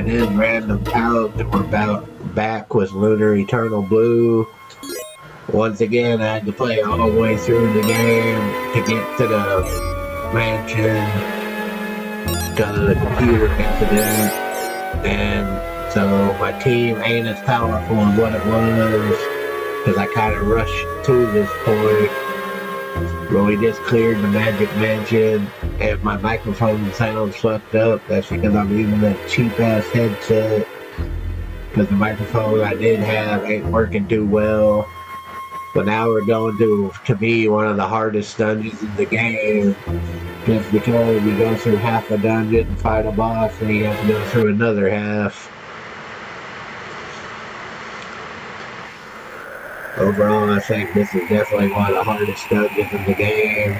it is Random Pals, and we're back with Lunar Eternal Blue. Once again, I had to play all the way through the game to get to the mansion because of the computer incident, and so my team ain't as powerful as what it was because I kind of rushed to this point. But we just cleared the Magic Mansion, and my microphone sounds fucked up. That's because I'm using a cheap-ass headset, because the microphone I did have ain't working too well. But now we're going to me, one of the hardest dungeons in the game, just because you go through half a dungeon and fight a boss, and you have to go through another half. Overall, I think this is definitely one of the hardest dungeons in the game,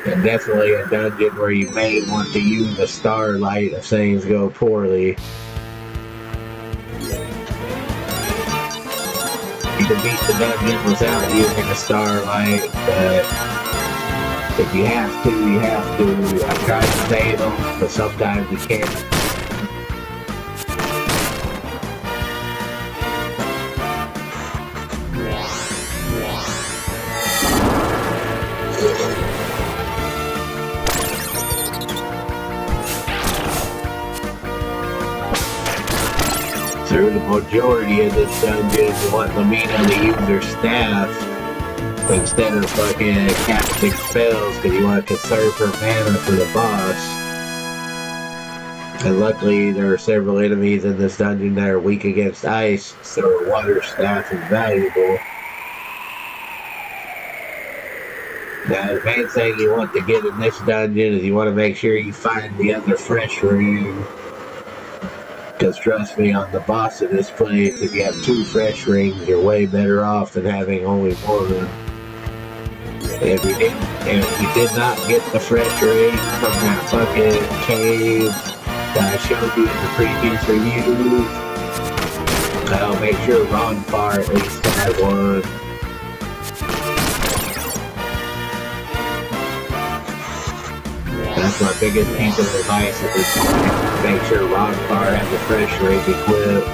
and definitely a dungeon where you may want to use a starlight if things go poorly. You can beat the dungeon without using a starlight, but if you have to, you have to. I tried to save them, but sometimes you can't. Through the majority of this dungeon, you want Lamina to use her staff instead of fucking casting spells because you want to conserve her mana for the boss. And luckily, there are several enemies in this dungeon that are weak against ice, so her water staff is valuable. Now, the main thing you want to get in this dungeon is you want to make sure you find the other fresh ring. Because trust me, on the boss of this place, if you have 2 fresh rings, you're way better off than having only 1. If you did not get the fresh ring from that fucking cave that I showed you in the previous review, I'll make sure Ron Farr at least had one. That's my biggest piece of advice at this point. Make sure Ron Farr has a fresh ring equipped.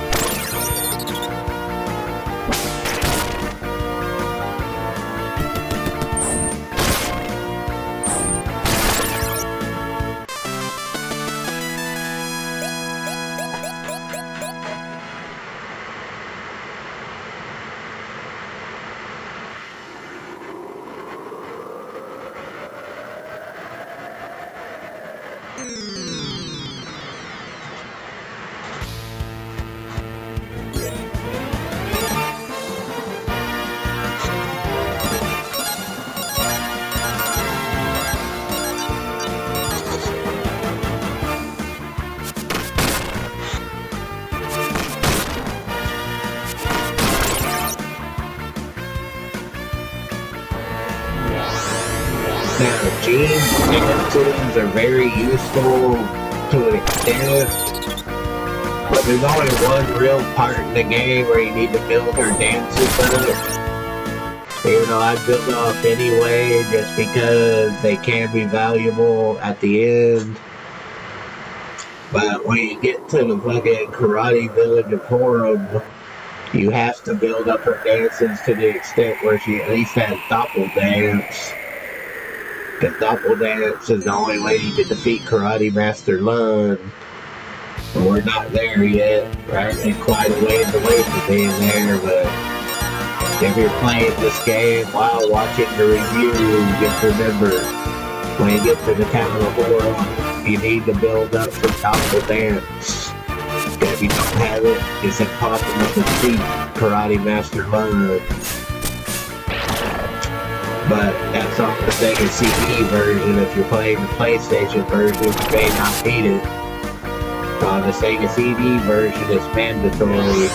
Now, genes and tools are very useful to an extent, but there's only one real part in the game where you need to build her dances up. Even though I build off anyway, just because they can be valuable at the end. But when you get to the fucking karate village of Forum, you have to build up her dances to the extent where she at least has doppel dance. Because doppel dance is the only way you can defeat Karate Master Lun. We're not there yet. We're actually quite a ways away from being there, but if you're playing this game while watching the review, just remember, when you get to the town of Forum, you need to build up some doppel dance. If you don't have it, it's impossible to defeat Karate Master Lun. But that's on the Sega CD version. If you're playing the PlayStation version, you may not need it. On the Sega CD version, it's mandatory.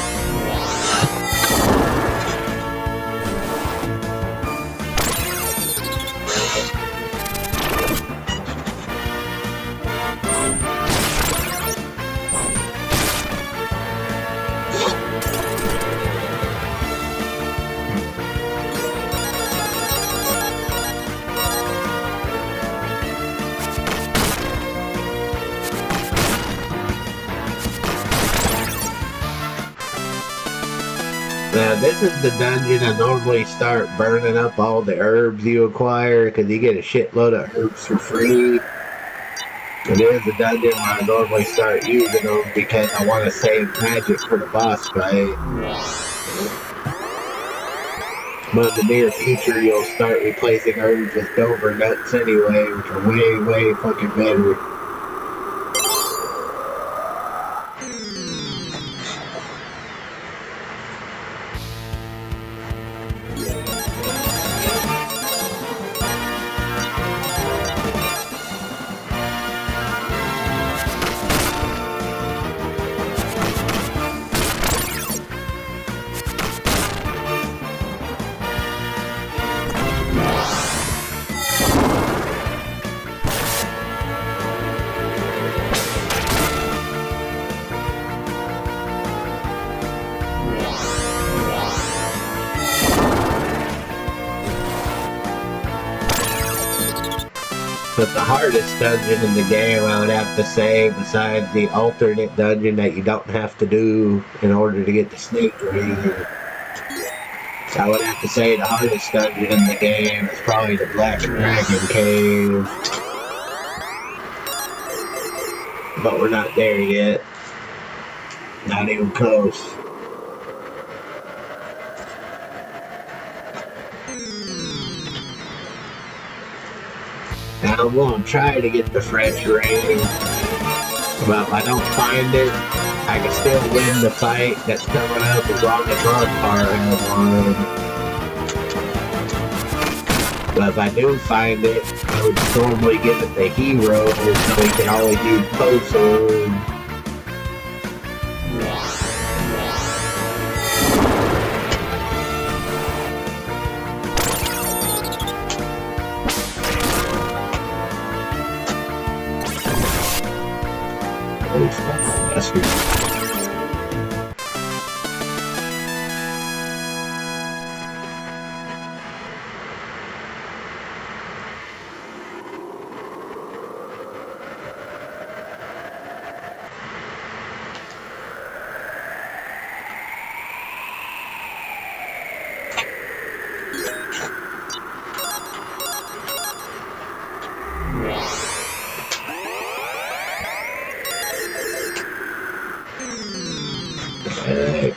Now, this is the dungeon I normally start burning up all the herbs you acquire, because you get a shitload of herbs for free. It is a dungeon where I normally start using them because I want to save magic for the boss fight. But in the near future, you'll start replacing herbs with Dover nuts anyway, which are way, way fucking better. But the hardest dungeon in the game, I would have to say, besides the alternate dungeon that you don't have to do in order to get the snake ring, I would have to say the hardest dungeon in the game is probably the Black Dragon Cave. But we're not there yet. Not even close. Now I'm going to try to get the French ring, but if I don't find it, I can still win the fight that's coming up as long as Ronpar has one. But if I do find it, I would normally give it the hero so he can always use Postal.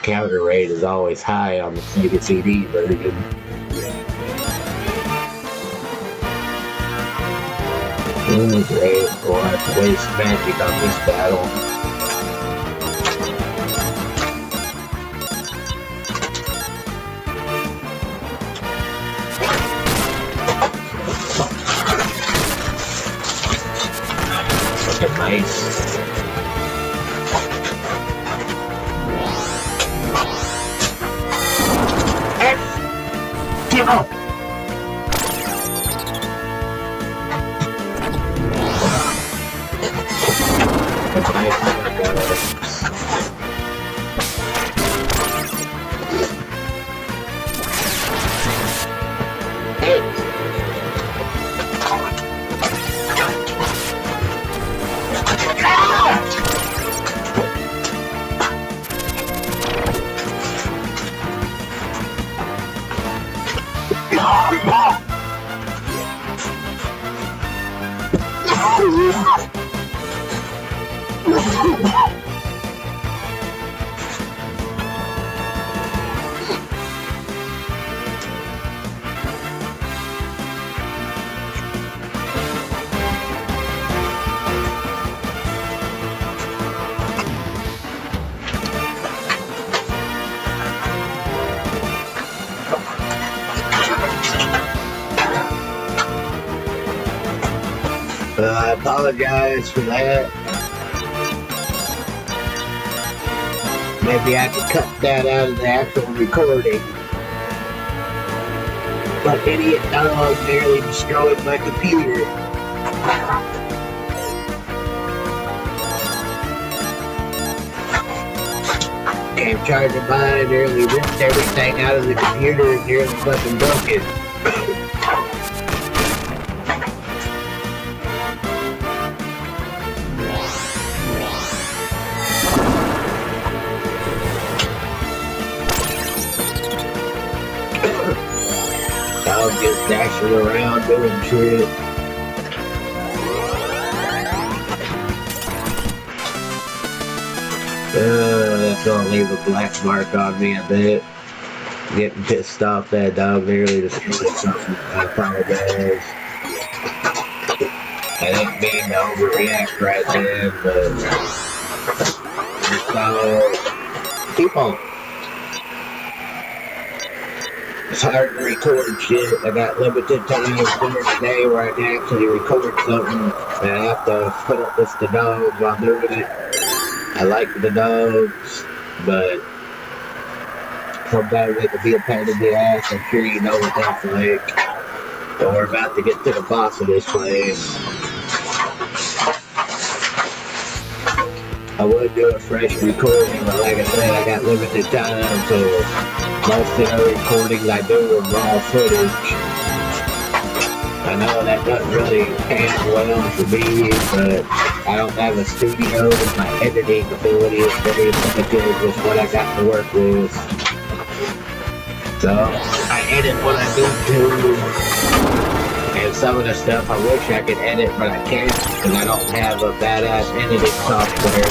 Counter rate is always high on the Sega CD version. Oh, great. We'll have to waste magic on this battle. Fucking nice. Give up! I apologize for that. Maybe I could cut that out of the actual recording. But idiot dog nearly destroyed my computer. Came charging by, nearly ripped everything out of the computer and nearly fucking broke it. just dashing around doing shit. That's gonna leave a black mark on me a bit. Getting pissed off that dog nearly destroyed something. I apologize. I didn't mean to overreact right then, but people. It's hard to record shit. I got limited time during the day where I can actually record something, and I have to put up with the dogs while doing it. I like the dogs, but sometimes they can be a pain in the ass. I'm sure you know what that's like. But we're about to get to the boss of this place. I would do a fresh recording, but like I said, I got limited time, so most of the recordings I do are raw footage. I know that doesn't really pan well for me, but I don't have a studio, and my editing ability is very limited with what I got to work with. So I edit what I need to. And some of the stuff I wish I could edit, but I can't, because I don't have a badass editing software.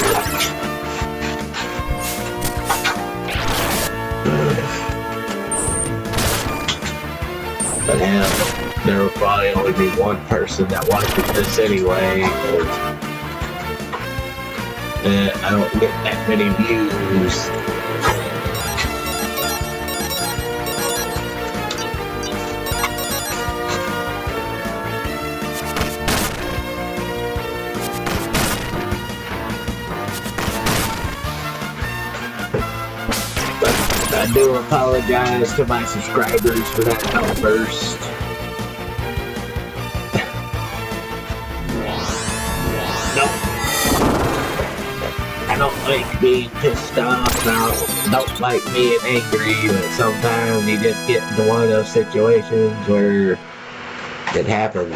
But hell, there will probably only be one person that watches this anyway. I don't get that many views. I do apologize to my subscribers for that outburst. No. I don't like being pissed off. I don't like being angry, but sometimes you just get into one of those situations where it happens.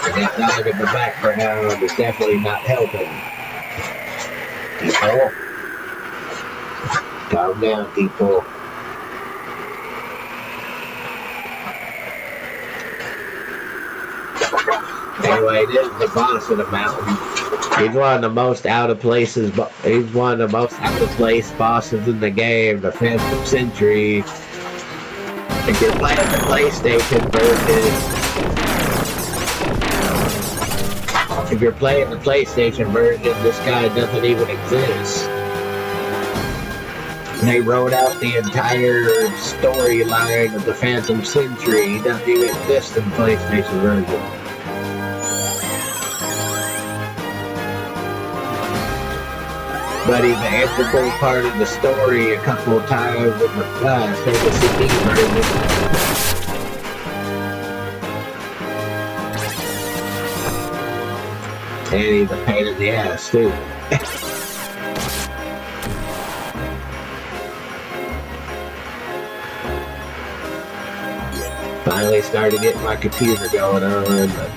And that dog in the background is definitely not helping. People. Calm down, people. Anyway, this is the boss of the mountain. He's one of the most out of places. He's one of the most out of place bosses in the game. The Phantom Sentry. If you're playing the PlayStation version, this guy doesn't even exist. They wrote out the entire storyline of the Phantom Sentry. He doesn't even exist in the PlayStation version. But he's an integral part of the story a couple of times in the Sega CD version. And he's a pain in the ass, too. Finally started getting my computer going on, but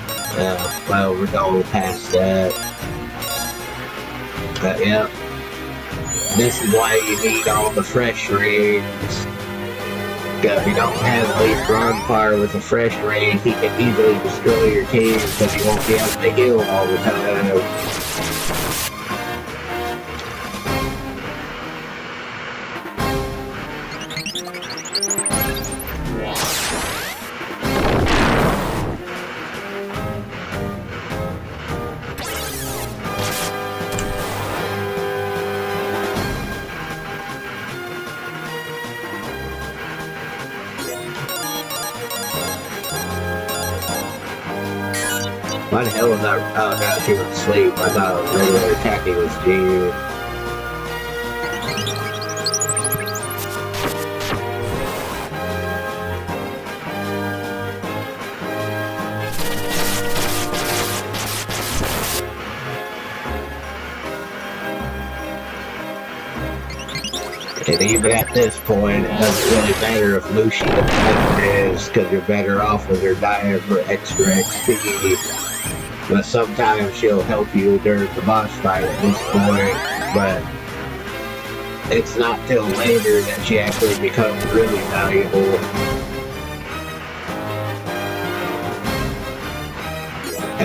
well, we're going past that. But yeah, this is why you need all the fresh rings. If you don't have at least Ronfire with a fresh ring, he can easily destroy your team because he won't be able to heal all the time. Why the hell was I? Oh, now she was asleep. I thought regular attacking was G. And even at this point, it doesn't really matter if Lucy the fighter is, because you're better off with her dying for extra XP. But sometimes she'll help you during the boss fight at this point, but it's not till later that she actually becomes really valuable.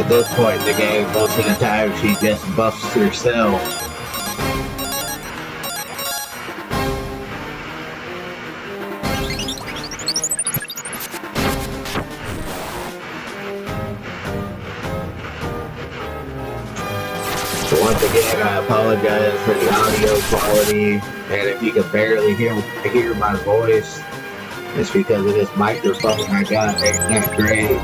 At this point in the game, most of the time she just buffs herself. So once again, I apologize for the audio quality, and if you can barely hear my voice, it's because of this microphone I got. Ain't that great?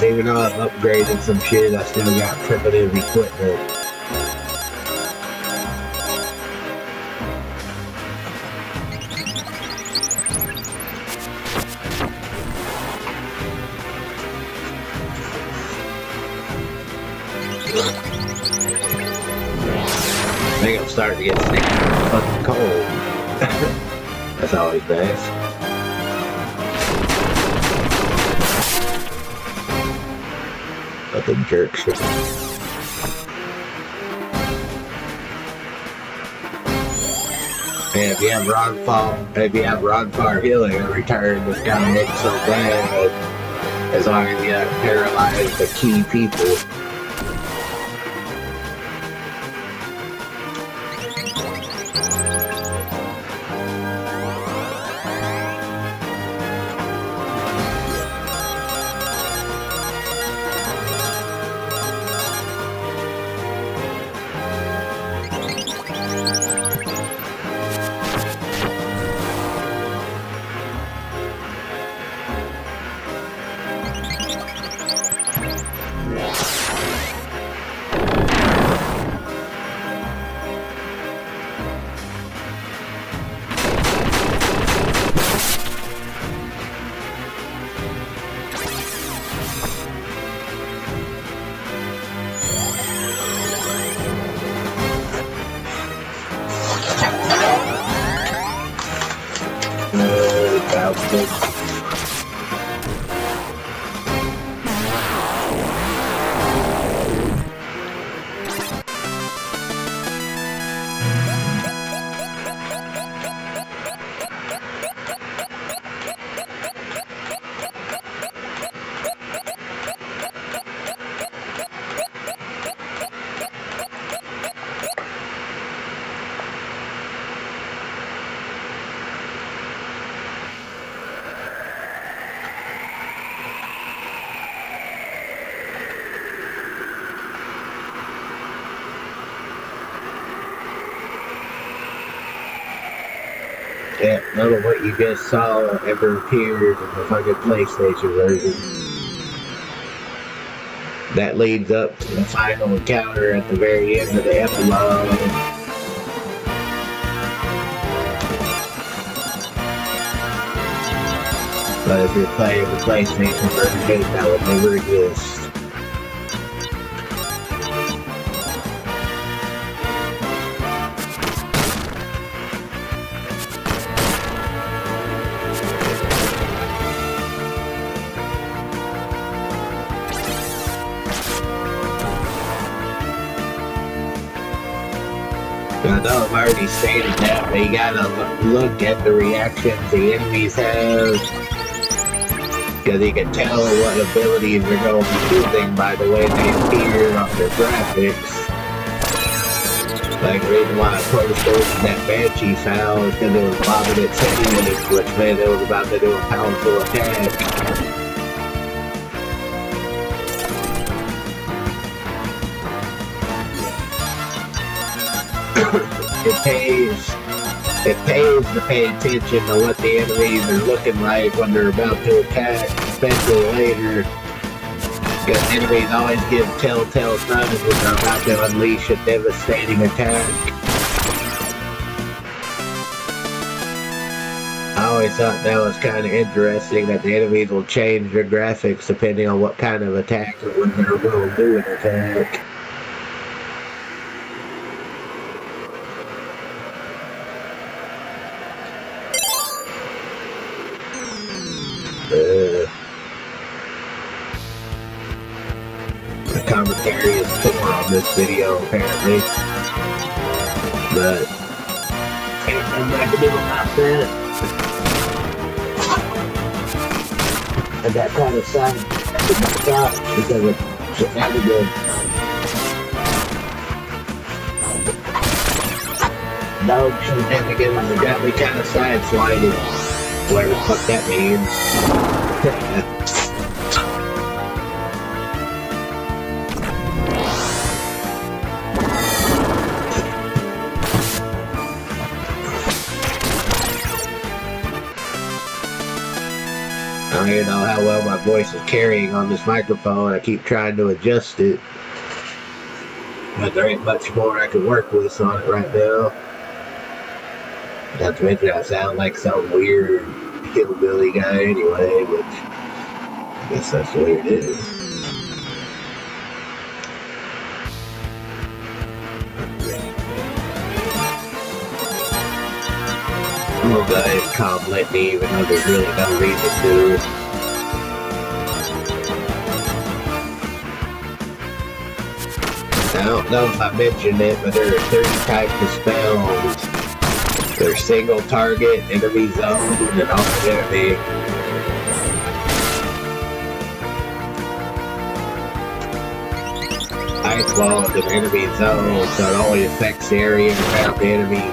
Even though I've upgraded some shit, I still got primitive equipment. I think I'm starting to get sick of fucking cold. That's always nice. Fucking jerk shit. And if you have Rodfar healing in return, this guy looks so bad. As long as you don't paralyze the key people. Yeah, none of what you just saw ever appeared in the fucking PlayStation version. That leads up to the final encounter at the very end of the epilogue. But if you're playing the PlayStation version, that would never exist. I know I've already stated that, but you gotta look at the reactions the enemies have, because you can tell what abilities they're going to be using by the way they appear on their graphics. Like the reason why I posted that Banshee foul is because it was bobbing its head, which meant it was about to do a powerful attack. It pays to pay attention to what the enemies are looking like when they're about to attack, especially later. Because enemies always give telltale signs when they're about to unleash a devastating attack. I always thought that was kind of interesting that the enemies will change their graphics depending on what kind of attack or when they're going to do an attack. The commentary is poor on this video, apparently. But ain't nothing I can do about that. I got kind of sad with my thoughts because of shenanigans. Dog shenanigans have got me kind of sideswiped. Whatever the fuck that means. I don't even know how well my voice is carrying on this microphone. I keep trying to adjust it. But there ain't much more I can work with on it right now. Not to mention I sound like some weird hillbilly guy anyway, which I guess that's the way it is. I'm gonna go ahead and calm Litany even though there's really no reason to. I don't know if I mentioned it, but there are 30 types of spells. There's single target, enemy zone, and all enemy. Ice Wall is an enemy zone, so it only affects the area around the enemy.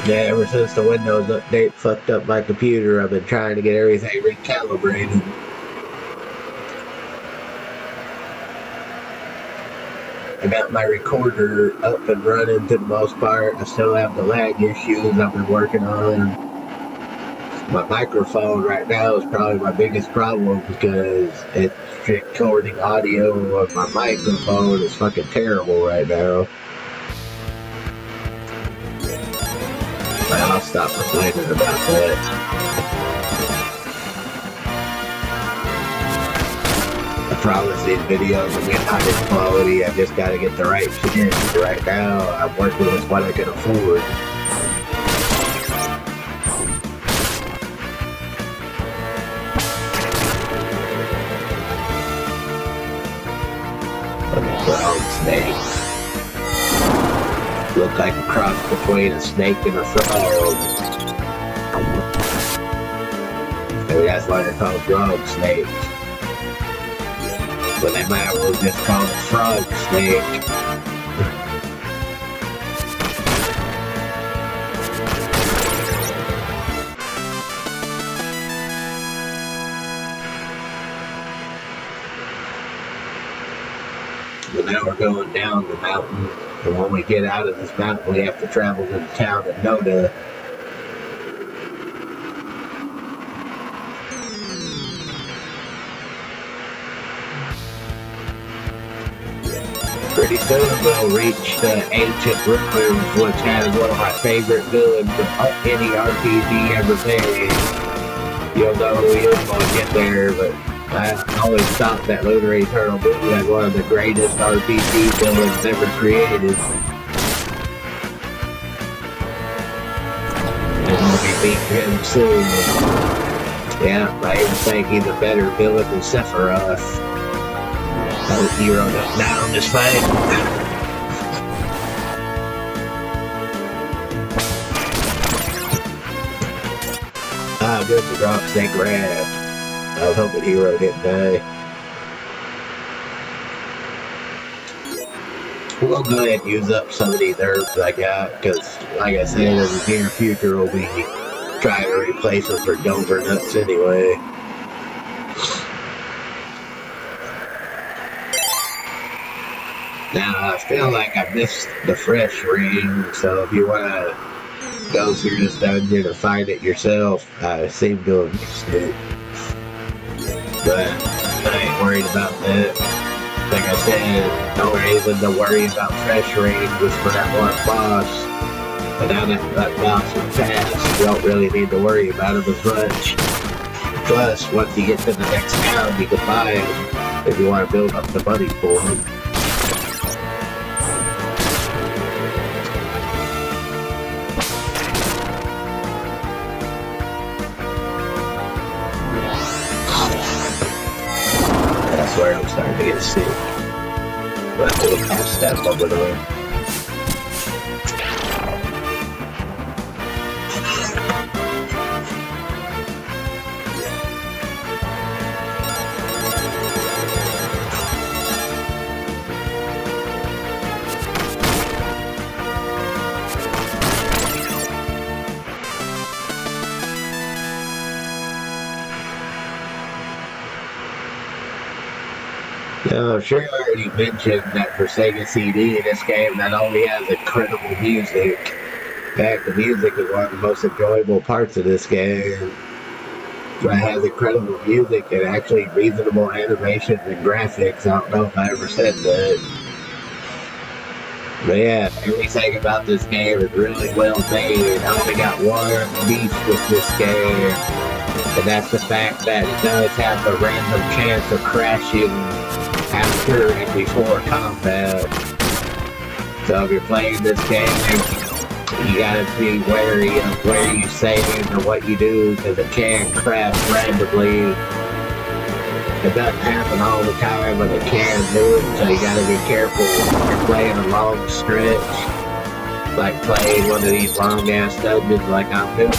Yeah, ever since the Windows update fucked up my computer, I've been trying to get everything recalibrated. I got my recorder up and running to the most part. I still have the lag issues I've been working on. My microphone right now is probably my biggest problem because it's recording audio on my microphone is fucking terrible right now. I'll stop complaining about that. I promise these videos will be high quality. I just gotta get the right shit. Right now, I'm working with what I can afford. Frog snakes. Look like a cross between a snake and a frog. Maybe that's why they're called frog snakes. But they might as well just call it frog snake. But now we're going down the mountain. And when we get out of this mountain, we have to travel to the town of Noda. Pretty soon we'll reach the ancient ruins, which has one of my favorite villains of any RPG ever made. You'll know you'll want to get there, but I always thought that Lunar Eternal Blue had one of the greatest RPG villains ever created. And we'll be beating him soon. Yeah, I even think he's a better villain than Sephiroth. I hope Hero doesn't die on this fight. Ah, good, the drop snake grab. I was hoping Hero didn't die. We'll go ahead and use up some of these herbs I got, because, like I said, in the near future we'll be trying to replace them for Dover nuts anyway. Now, I feel like I missed the fresh ring, so if you want to go through this dungeon and find it yourself. I seem to have missed it. But I ain't worried about that. Like I said, the only reason to worry about fresh raid was for that one boss. But now that boss is passed, you don't really need to worry about him as much. Plus, once you get to the next town, you can buy him if you want to build up the money for him. I swear I'm starting to get sick. But I will pass that over the way. Now, I'm sure I already mentioned that for Sega CD, this game not only has incredible music, in fact, the music is one of the most enjoyable parts of this game. But it has incredible music and actually reasonable animations and graphics. I don't know if I ever said that. But yeah, everything about this game is really well made. I only got one beef with this game, and that's the fact that it does have the random chance of crashing after and before combat. So if you're playing this game, you gotta be wary of where you save or what you do, because it can crash randomly. It doesn't happen all the time, but it can do it, so you gotta be careful when you're playing a long stretch, like playing one of these long ass dungeons like I'm doing.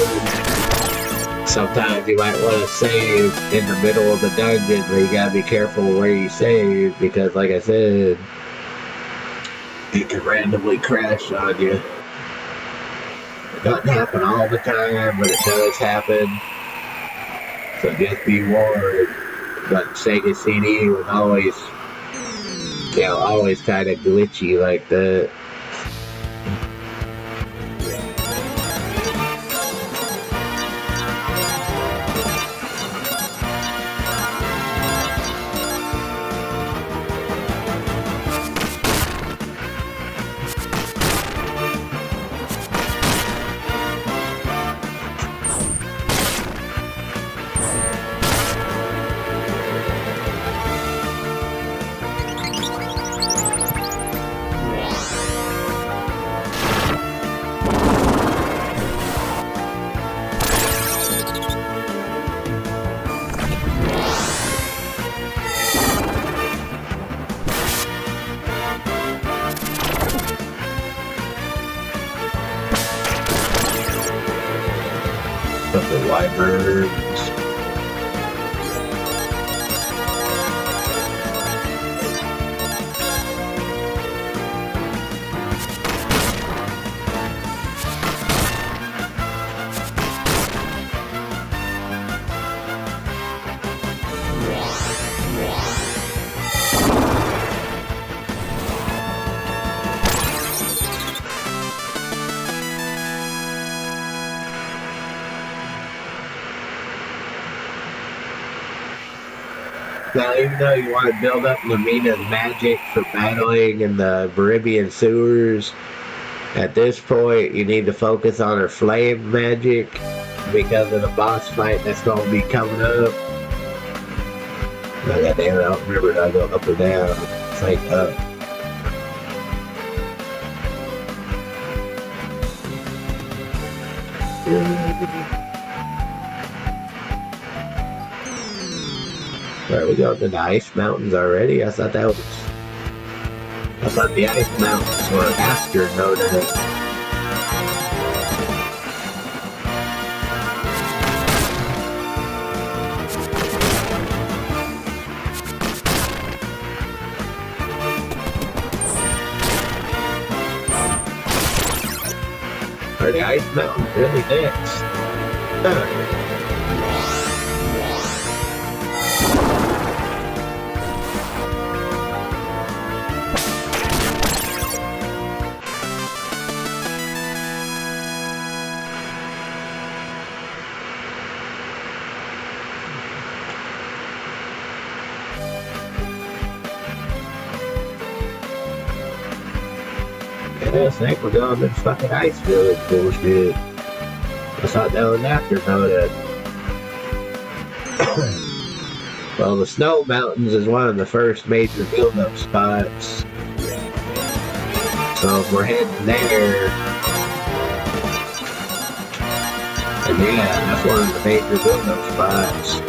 Sometimes you might want to save in the middle of the dungeon, but you gotta be careful where you save, because like I said, it can randomly crash on you. It doesn't happen all the time, but it does happen. So just be warned. But Sega CD was always, always kind of glitchy like that. The wyverns. Now, even though you want to build up Lamina's magic for battling in the Baribian sewers, at this point you need to focus on her flame magic because of the boss fight that's going to be coming up. Oh, goddamn it, I don't remember if I go up or down. It's like up. Where we go to the ice mountains already? I thought the ice mountains were after Noda. Are the ice mountains really next? Huh. Yeah, I think we're going to this fucking ice village bullshit. I thought that was after Noda. Well, the Snow Mountains is one of the first major build-up spots. So if we're heading there, and yeah, that's one of the major build-up spots.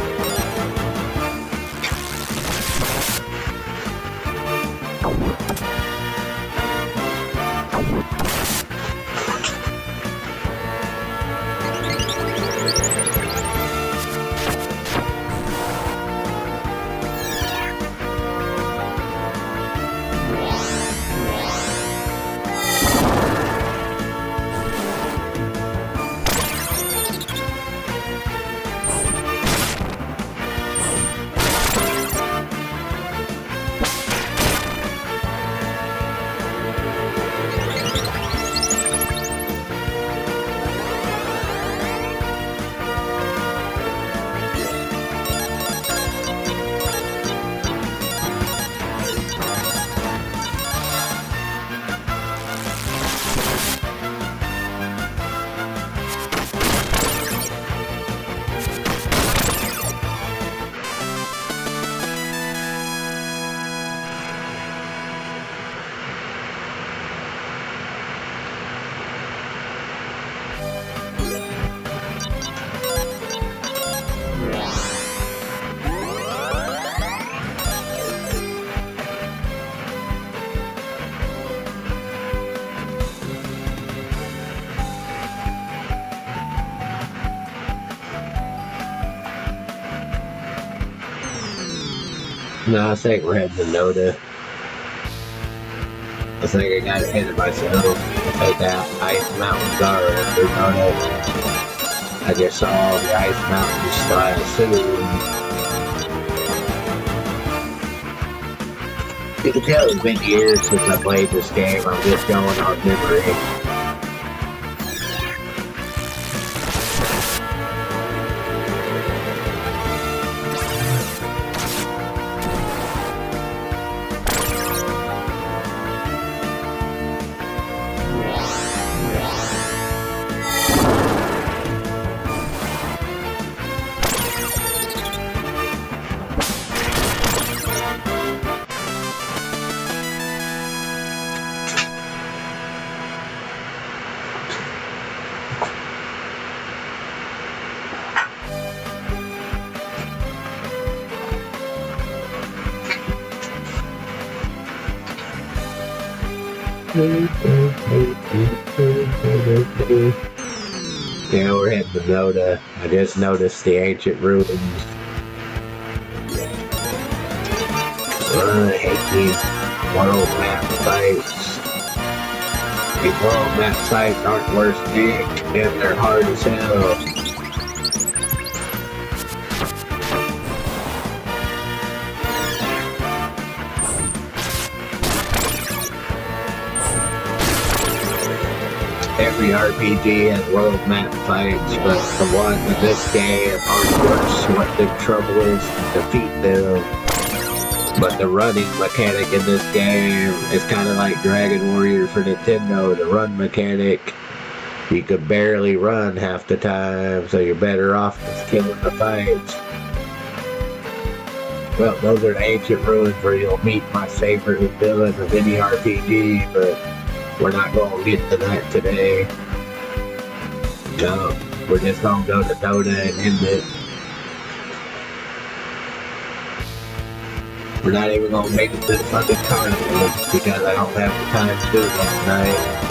No, I think we're heading to Noda. I think I got ahead of myself. I think that ice mountains are under Noda. I just saw all the ice mountains, so I assume. You can tell it's been years since I played this game. I'm just going on memory. Yeah, we're heading to Noda. I just noticed the ancient ruins. I hate these world map sites. These world map sites aren't worth dick, and they're hard as hell. Every RPG has world map fights, but the ones in this game aren't worse. What the trouble is to defeat them. But the running mechanic in this game is kind of like Dragon Warrior for Nintendo. The run mechanic, you could barely run half the time, so you're better off just killing the fights. Well, those are the ancient ruins where you'll meet my favorite villain of any RPG, but we're not going to get to that today. No, we're just going to go to Noda and end it. We're not even going to make it to the fucking carnival because I don't have the time to do that tonight.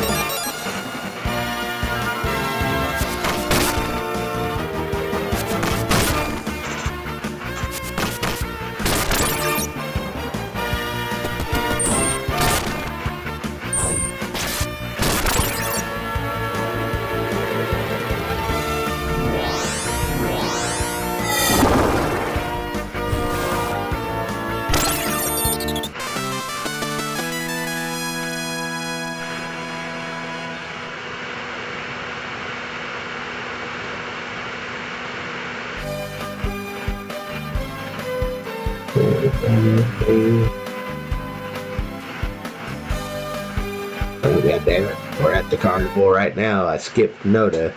Oh, we got God damn it. We're at the carnival right now. I skipped Noda.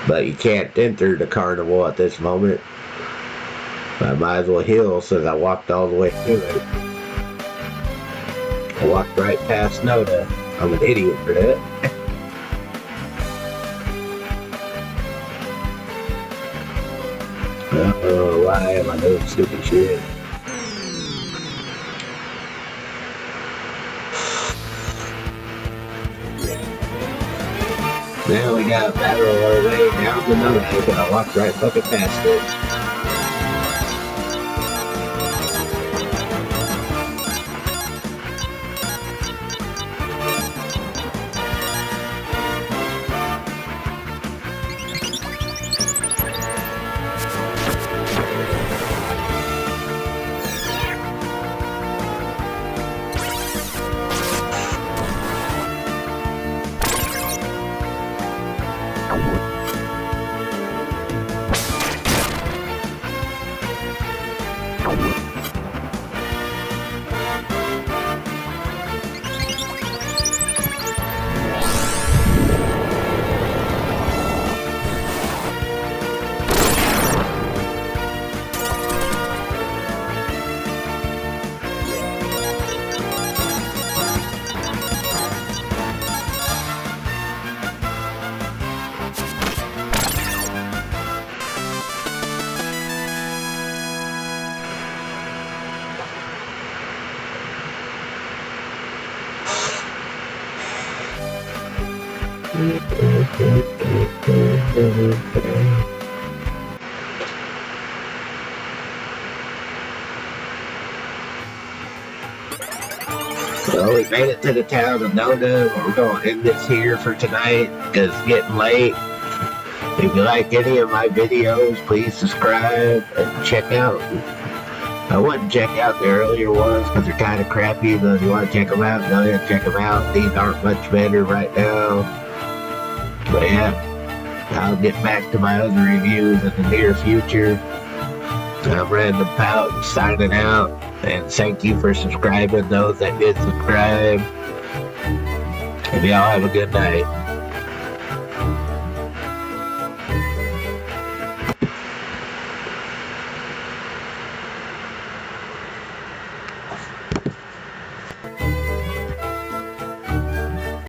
But you can't enter the carnival at this moment. I might as well heal since I walked all the way through it. I walked right past Noda. I'm an idiot for that. Oh, why am I doing stupid shit? Now we got a battle our way down the Noda, but I walked right fucking past it. Well, we made it to the town of Noda. We're going to end this here for tonight because it's getting late. If you like any of my videos, please subscribe and check out. I wouldn't check out the earlier ones because they're kind of crappy, but if you want to check them out, go ahead and check them out. These aren't much better right now. But yeah, I'll get back to my other reviews in the near future. I'm Random Pout signing out, and thank you for subscribing, those that did subscribe. And y'all have a good night.